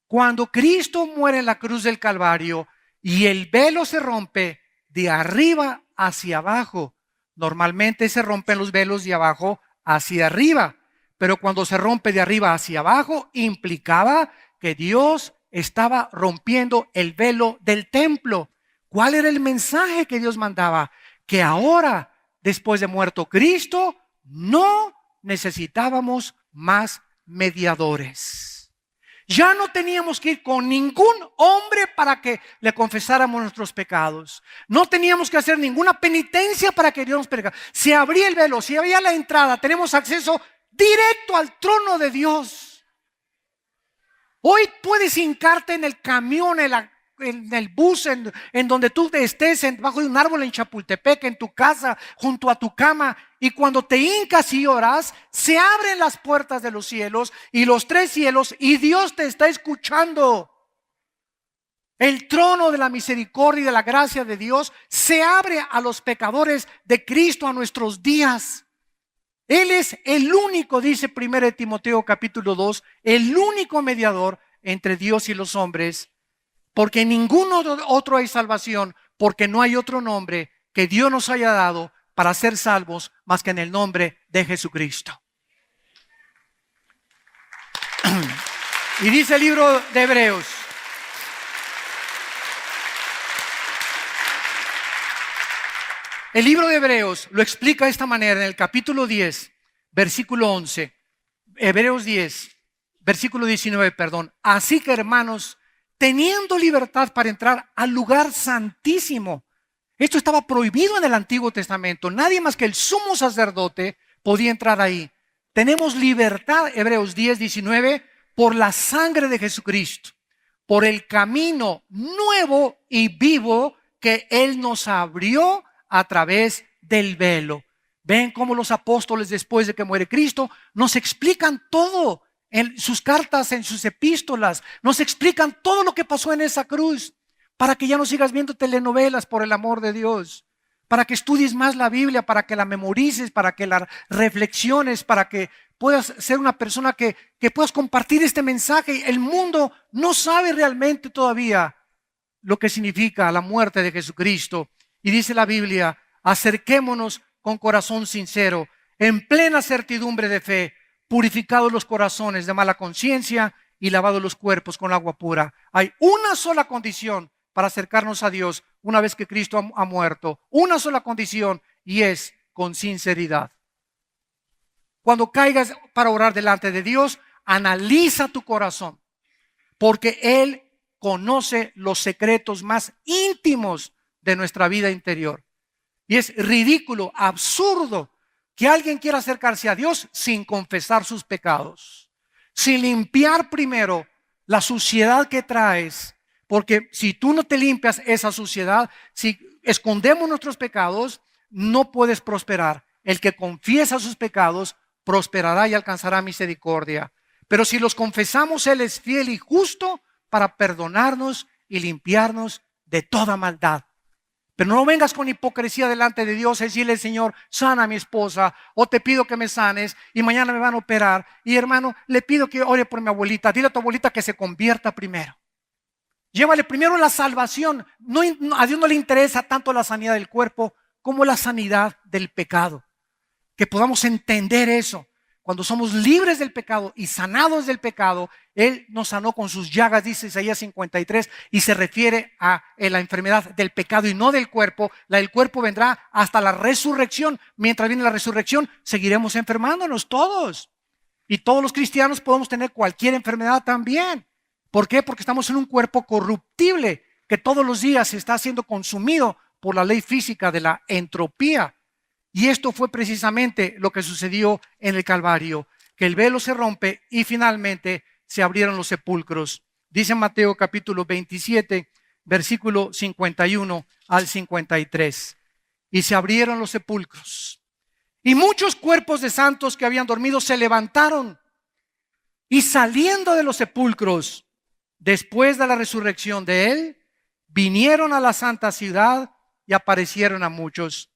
Cuando Cristo muere en la cruz del Calvario y el velo se rompe de arriba hacia abajo, normalmente se rompen los velos de abajo hacia arriba, pero cuando se rompe de arriba hacia abajo, implicaba que Dios estaba rompiendo el velo del templo. ¿Cuál era el mensaje que Dios mandaba? Que ahora, después de muerto Cristo, no necesitábamos más mediadores. Ya no teníamos que ir con ningún hombre para que le confesáramos nuestros pecados. No teníamos que hacer ninguna penitencia para que Dios nos perdone. Se abría el velo, se abría la entrada, tenemos acceso directo al trono de Dios. Hoy puedes hincarte en el camión, en el bus, en donde tú estés, debajo de un árbol en Chapultepec, en tu casa, junto a tu cama, y cuando te hincas y oras, se abren las puertas de los cielos y los 3 cielos, y Dios te está escuchando. El trono de la misericordia y de la gracia de Dios se abre a los pecadores de Cristo a nuestros días. Él es el único, dice 1 Timoteo capítulo 2, el único mediador entre Dios y los hombres, porque en ningún otro hay salvación, porque no hay otro nombre que Dios nos haya dado para ser salvos más que en el nombre de Jesucristo. Y dice el libro de Hebreos: el libro de Hebreos lo explica de esta manera en el capítulo 10, versículo 11. Hebreos 10, versículo 19, perdón. Así que, hermanos, teniendo libertad para entrar al lugar santísimo. Esto estaba prohibido en el Antiguo Testamento. Nadie más que el sumo sacerdote podía entrar ahí. Tenemos libertad, Hebreos 10, 19, por la sangre de Jesucristo, por el camino nuevo y vivo que Él nos abrió a través del velo. Ven cómo los apóstoles, después de que muere Cristo, nos explican todo en sus cartas, en sus epístolas. Nos explican todo lo que pasó en esa cruz, para que ya no sigas viendo telenovelas, por el amor de Dios, para que estudies más la Biblia, para que la memorices, para que la reflexiones, para que puedas ser una persona que puedas compartir este mensaje. El mundo no sabe realmente todavía lo que significa la muerte de Jesucristo. Y dice la Biblia, acerquémonos con corazón sincero, en plena certidumbre de fe, purificados los corazones de mala conciencia y lavados los cuerpos con agua pura. Hay una sola condición para acercarnos a Dios una vez que Cristo ha muerto. Una sola condición, y es con sinceridad. Cuando caigas para orar delante de Dios, analiza tu corazón, porque Él conoce los secretos más íntimos de nuestra vida interior. Y es ridículo, absurdo, que alguien quiera acercarse a Dios sin confesar sus pecados, sin limpiar primero la suciedad que traes. Porque si tú no te limpias esa suciedad, si escondemos nuestros pecados, no puedes prosperar. El que confiesa sus pecados prosperará y alcanzará misericordia. Pero si los confesamos, Él es fiel y justo para perdonarnos y limpiarnos de toda maldad. Pero no vengas con hipocresía delante de Dios y decirle: Señor, sana a mi esposa, o te pido que me sanes y mañana me van a operar. Y hermano, le pido que ore por mi abuelita. Dile a tu abuelita que se convierta primero. Llévale primero la salvación. A Dios no le interesa tanto la sanidad del cuerpo como la sanidad del pecado. Que podamos entender eso. Cuando somos libres del pecado y sanados del pecado, Él nos sanó con sus llagas, dice Isaías 53, y se refiere a la enfermedad del pecado y no del cuerpo. La del cuerpo vendrá hasta la resurrección. Mientras viene la resurrección, seguiremos enfermándonos todos. Y todos los cristianos podemos tener cualquier enfermedad también. ¿Por qué? Porque estamos en un cuerpo corruptible que todos los días está siendo consumido por la ley física de la entropía. Y esto fue precisamente lo que sucedió en el Calvario, que el velo se rompe y finalmente se abrieron los sepulcros. Dice Mateo capítulo 27, versículo 51 al 53. Y se abrieron los sepulcros. Y muchos cuerpos de santos que habían dormido se levantaron. Y saliendo de los sepulcros, después de la resurrección de Él, vinieron a la santa ciudad y aparecieron a muchos.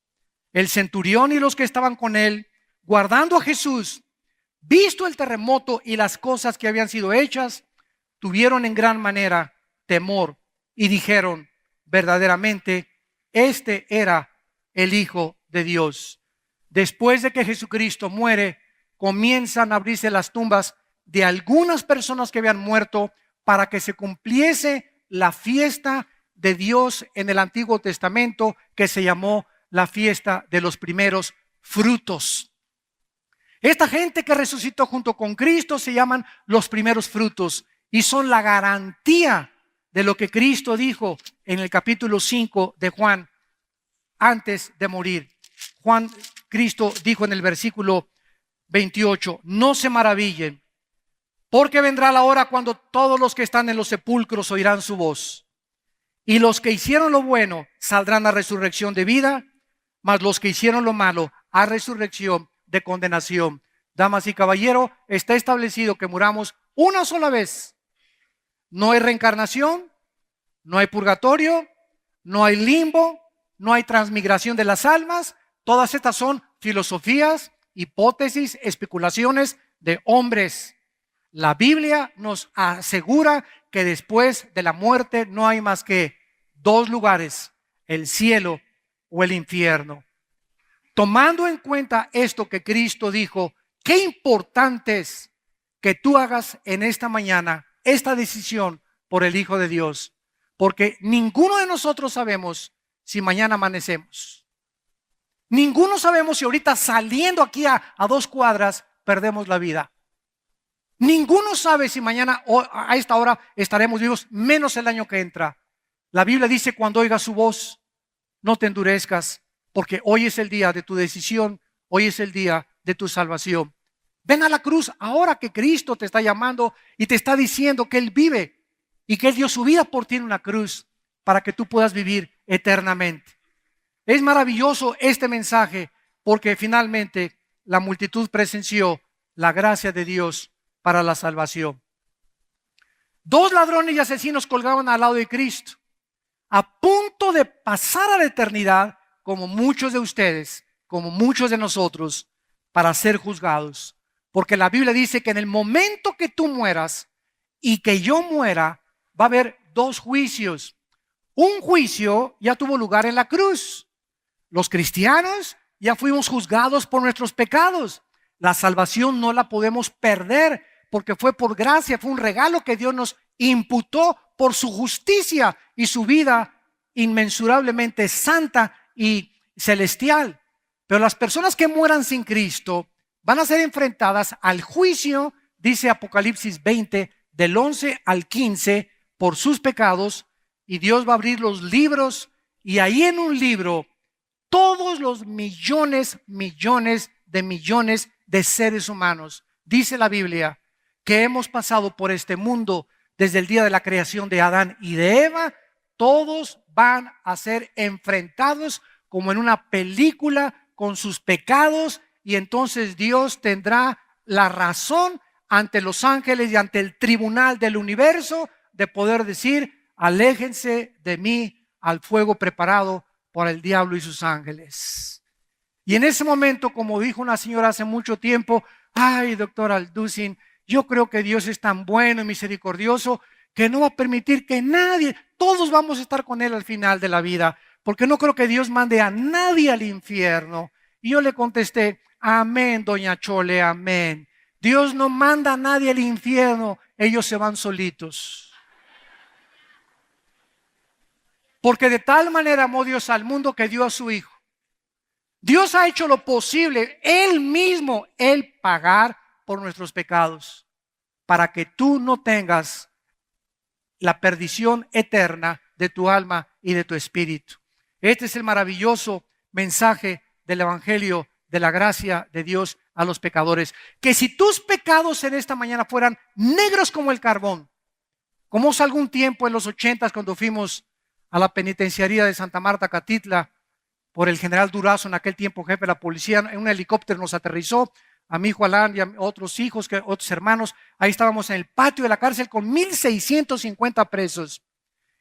El centurión y los que estaban con él, guardando a Jesús, visto el terremoto y las cosas que habían sido hechas, tuvieron en gran manera temor y dijeron: verdaderamente, este era el Hijo de Dios. Después de que Jesucristo muere, comienzan a abrirse las tumbas de algunas personas que habían muerto para que se cumpliese la fiesta de Dios en el Antiguo Testamento, que se llamó la fiesta de los primeros frutos. Esta gente que resucitó junto con Cristo se llaman los primeros frutos y son la garantía de lo que Cristo dijo en el capítulo 5 de Juan antes de morir. Cristo dijo en el versículo 28: no se maravillen, porque vendrá la hora cuando todos los que están en los sepulcros oirán su voz, y los que hicieron lo bueno saldrán a resurrección de vida, mas los que hicieron lo malo a resurrección de condenación. Damas y caballeros, está establecido que muramos una sola vez. No hay reencarnación, no hay purgatorio, no hay limbo, no hay transmigración de las almas. Todas estas son filosofías, hipótesis, especulaciones de hombres. La Biblia nos asegura que después de la muerte no hay más que dos lugares: el cielo o el infierno. Tomando en cuenta esto que Cristo dijo, qué importante es que tú hagas en esta mañana esta decisión por el Hijo de Dios, porque ninguno de nosotros sabemos si mañana amanecemos. Ninguno sabemos si ahorita saliendo aquí a 2 cuadras perdemos la vida. Ninguno sabe si mañana o a esta hora estaremos vivos, menos el año que entra. La Biblia dice: cuando oigas su voz, no te endurezcas, porque hoy es el día de tu decisión, hoy es el día de tu salvación. Ven a la cruz ahora que Cristo te está llamando y te está diciendo que Él vive y que Él dio su vida por ti en una cruz para que tú puedas vivir eternamente. Es maravilloso este mensaje porque finalmente la multitud presenció la gracia de Dios para la salvación. 2 ladrones y asesinos colgaban al lado de Cristo, a punto de pasar a la eternidad, como muchos de ustedes, como muchos de nosotros, para ser juzgados. Porque la Biblia dice que en el momento que tú mueras y que yo muera, va a haber 2 juicios. Un juicio ya tuvo lugar en la cruz. Los cristianos ya fuimos juzgados por nuestros pecados. La salvación no la podemos perder porque fue por gracia, fue un regalo que Dios nos imputó por su justicia y su vida inmensurablemente santa y celestial. Pero las personas que mueran sin Cristo van a ser enfrentadas al juicio, dice Apocalipsis 20, del 11 al 15, por sus pecados, y Dios va a abrir los libros, y ahí en un libro todos los millones de seres humanos, dice la Biblia, que hemos pasado por este mundo desde el día de la creación de Adán y de Eva, todos van a ser enfrentados como en una película con sus pecados, y entonces Dios tendrá la razón ante los ángeles y ante el tribunal del universo de poder decir: aléjense de mí al fuego preparado por el diablo y sus ángeles. Y en ese momento, como dijo una señora hace mucho tiempo: ay, doctor Alducin, yo creo que Dios es tan bueno y misericordioso que no va a permitir que nadie, todos vamos a estar con Él al final de la vida, porque no creo que Dios mande a nadie al infierno. Y yo le contesté: amén, doña Chole, amén. Dios no manda a nadie al infierno, ellos se van solitos. Porque de tal manera amó Dios al mundo que dio a su Hijo. Dios ha hecho lo posible, Él mismo, Él pagar por nuestros pecados, para que tú no tengas la perdición eterna de tu alma y de tu espíritu. Este es el maravilloso mensaje del Evangelio de la gracia de Dios a los pecadores. Que si tus pecados en esta mañana fueran negros como el carbón, como hace algún tiempo en los 80s cuando fuimos a la penitenciaría de Santa Marta, Catitla, por el general Durazo, en aquel tiempo jefe de la policía, en un helicóptero nos aterrizó a mi hijo Alán y a otros hijos, otros hermanos. Ahí estábamos en el patio de la cárcel con 1,650 presos.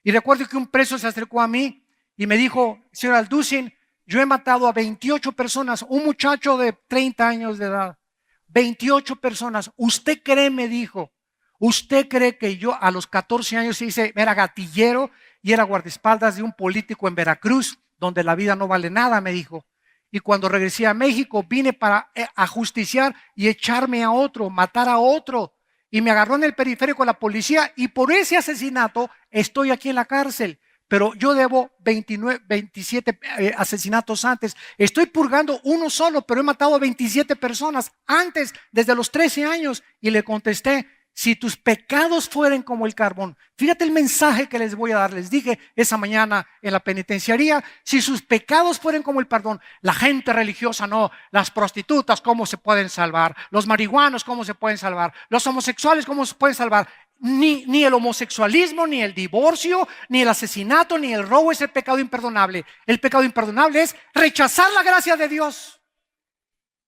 Y recuerdo que un preso se acercó a mí y me dijo: señor Alducin, yo he matado a 28 personas, un muchacho de 30 años de edad, 28 personas. ¿Usted cree, me dijo, usted cree que yo a los 14 años era gatillero y era guardaespaldas de un político en Veracruz, donde la vida no vale nada? Me dijo. Y cuando regresé a México vine para ajusticiar y echarme a otro, matar a otro. Y me agarró en el periférico la policía y por ese asesinato estoy aquí en la cárcel. Pero yo debo 27 asesinatos antes. Estoy purgando uno solo, pero he matado a 27 personas antes, desde los 13 años. Y le contesté: si tus pecados fueren como el carbón. Fíjate el mensaje que les voy a dar. Les dije esa mañana en la penitenciaría: si sus pecados fueren como el perdón. La gente religiosa no. Las prostitutas, ¿cómo se pueden salvar? Los marihuanos, ¿cómo se pueden salvar? Los homosexuales, ¿cómo se pueden salvar? Ni el homosexualismo, ni el divorcio, ni el asesinato, ni el robo es el pecado imperdonable. El pecado imperdonable es rechazar la gracia de Dios.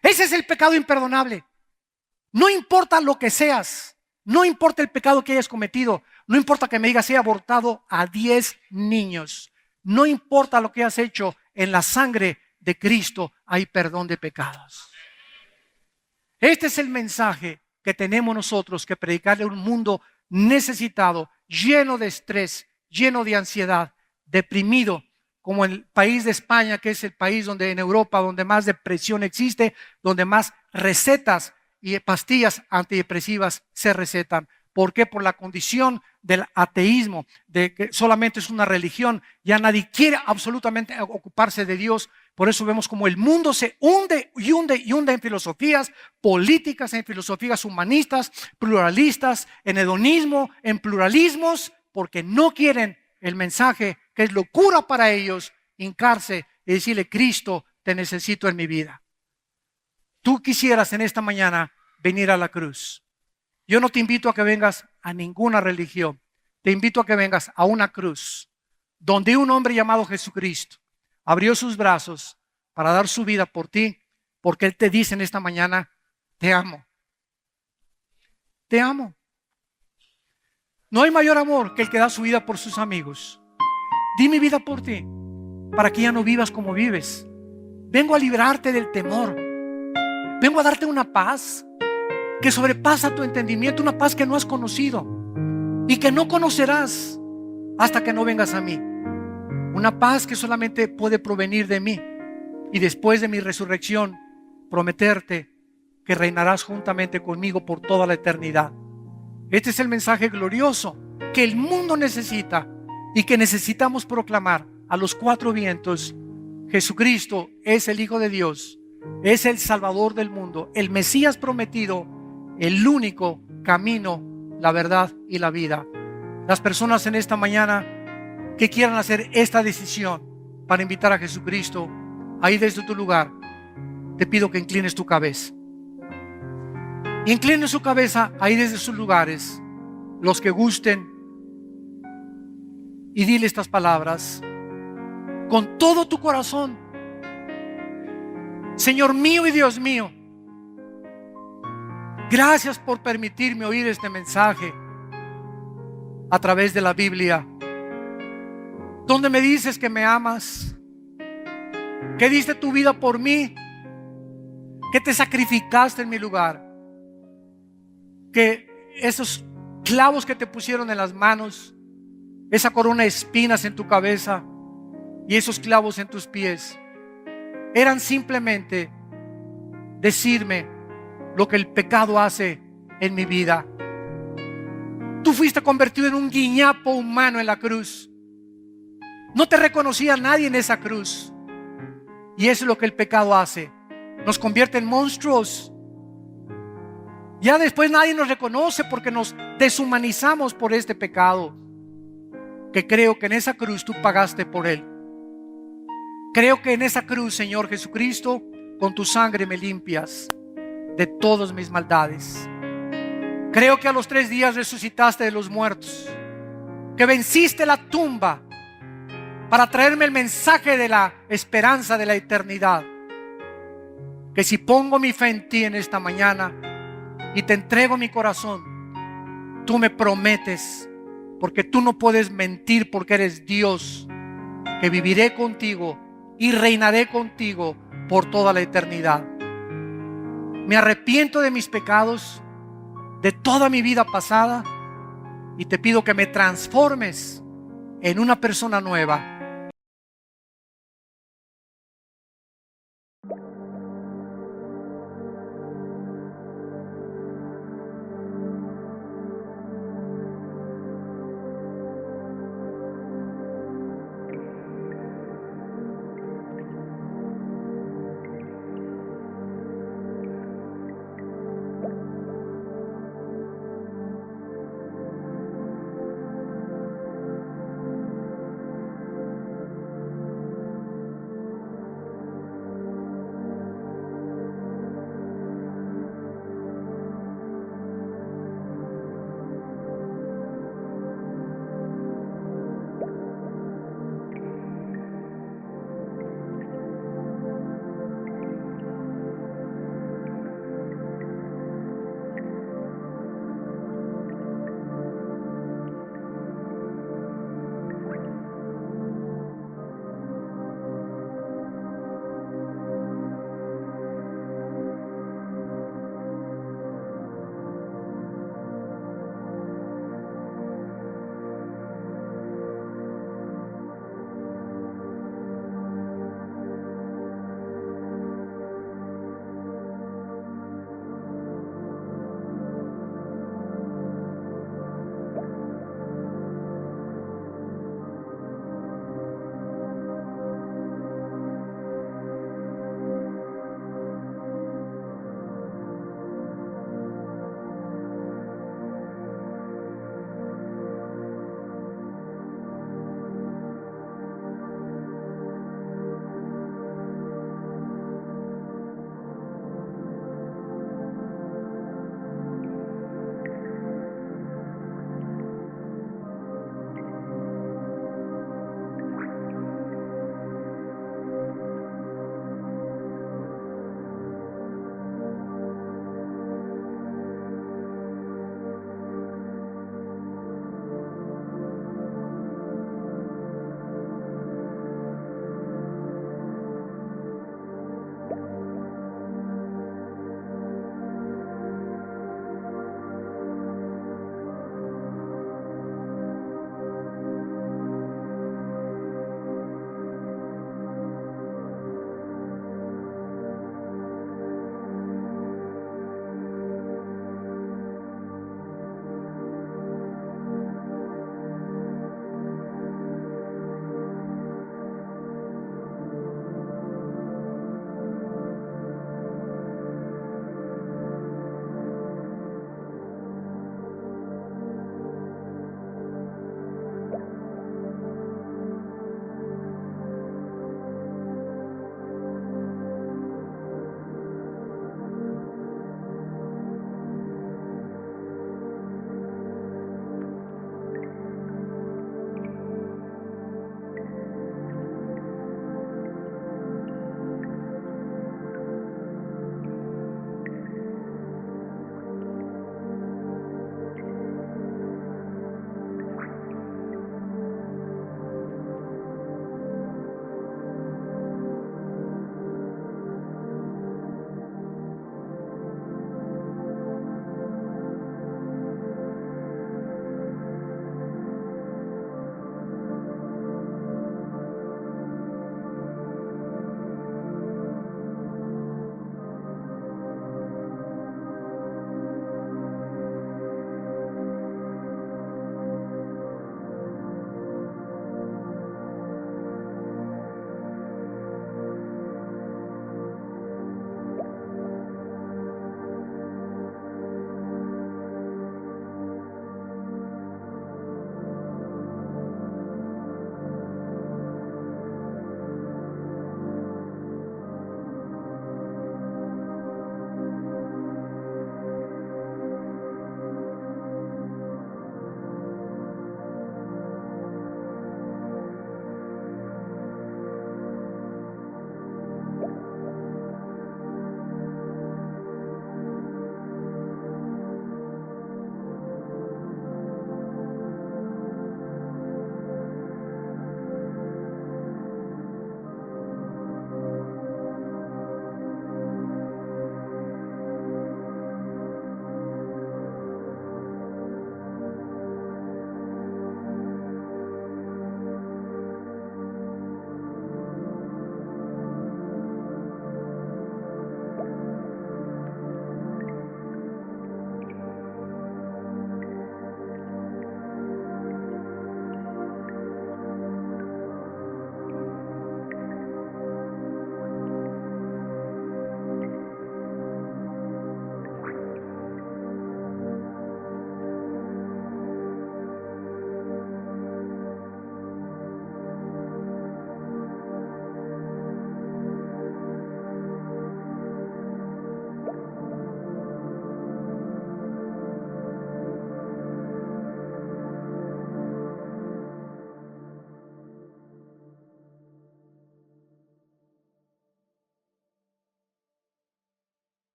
Ese es el pecado imperdonable. No importa lo que seas, no importa el pecado que hayas cometido, no importa que me digas he abortado a 10 niños, no importa lo que has hecho, en la sangre de Cristo hay perdón de pecados. Este es el mensaje que tenemos nosotros que predicarle a un mundo necesitado, lleno de estrés, lleno de ansiedad, deprimido, como el país de España, que es el país en Europa donde más depresión existe, donde más recetas y pastillas antidepresivas se recetan. ¿Por qué? Por la condición del ateísmo, de que solamente es una religión, ya nadie quiere absolutamente ocuparse de Dios. Por eso vemos como el mundo se hunde y hunde y hunde en filosofías políticas, en filosofías humanistas, pluralistas, en hedonismo, en pluralismos, porque no quieren el mensaje que es locura para ellos, hincarse y decirle: Cristo, te necesito en mi vida. Tú quisieras en esta mañana venir a la cruz. Yo no te invito a que vengas a ninguna religión. Te invito a que vengas a una cruz donde un hombre llamado Jesucristo abrió sus brazos para dar su vida por ti porque Él te dice en esta mañana, te amo. Te amo. No hay mayor amor que el que da su vida por sus amigos. Di mi vida por ti, para que ya no vivas como vives. Vengo a librarte del temor. Vengo a darte una paz que sobrepasa tu entendimiento, una paz que no has conocido y que no conocerás hasta que no vengas a mí. Una paz que solamente puede provenir de mí, y después de mi resurrección prometerte que reinarás juntamente conmigo por toda la eternidad. Este es el mensaje glorioso que el mundo necesita y que necesitamos proclamar a los cuatro vientos. Jesucristo es el Hijo de Dios, es el Salvador del mundo, el Mesías prometido, el único camino, la verdad y la vida. Las personas en esta mañana que quieran hacer esta decisión para invitar a Jesucristo, ahí desde tu lugar, te pido que inclines tu cabeza. Inclinen su cabeza ahí desde sus lugares, los que gusten, y dile estas palabras con todo tu corazón. Señor mío y Dios mío, gracias por permitirme oír este mensaje a través de la Biblia, donde me dices que me amas, que diste tu vida por mí, que te sacrificaste en mi lugar, que esos clavos que te pusieron en las manos, esa corona de espinas en tu cabeza y esos clavos en tus pies, eran simplemente decirme lo que el pecado hace en mi vida. Tú fuiste convertido en un guiñapo humano en la cruz. No te reconocía nadie en esa cruz. Y eso es lo que el pecado hace. Nos convierte en monstruos. Ya después nadie nos reconoce porque nos deshumanizamos por este pecado. Que creo que en esa cruz tú pagaste por él. Creo que en esa cruz, Señor Jesucristo, con tu sangre me limpias de todas mis maldades. Creo que a los 3 días resucitaste de los muertos, que venciste la tumba para traerme el mensaje de la esperanza de la eternidad. Que si pongo mi fe en ti en esta mañana y te entrego mi corazón, tú me prometes, porque tú no puedes mentir, porque eres Dios, que viviré contigo y reinaré contigo por toda la eternidad. Me arrepiento de mis pecados, de toda mi vida pasada, y te pido que me transformes en una persona nueva,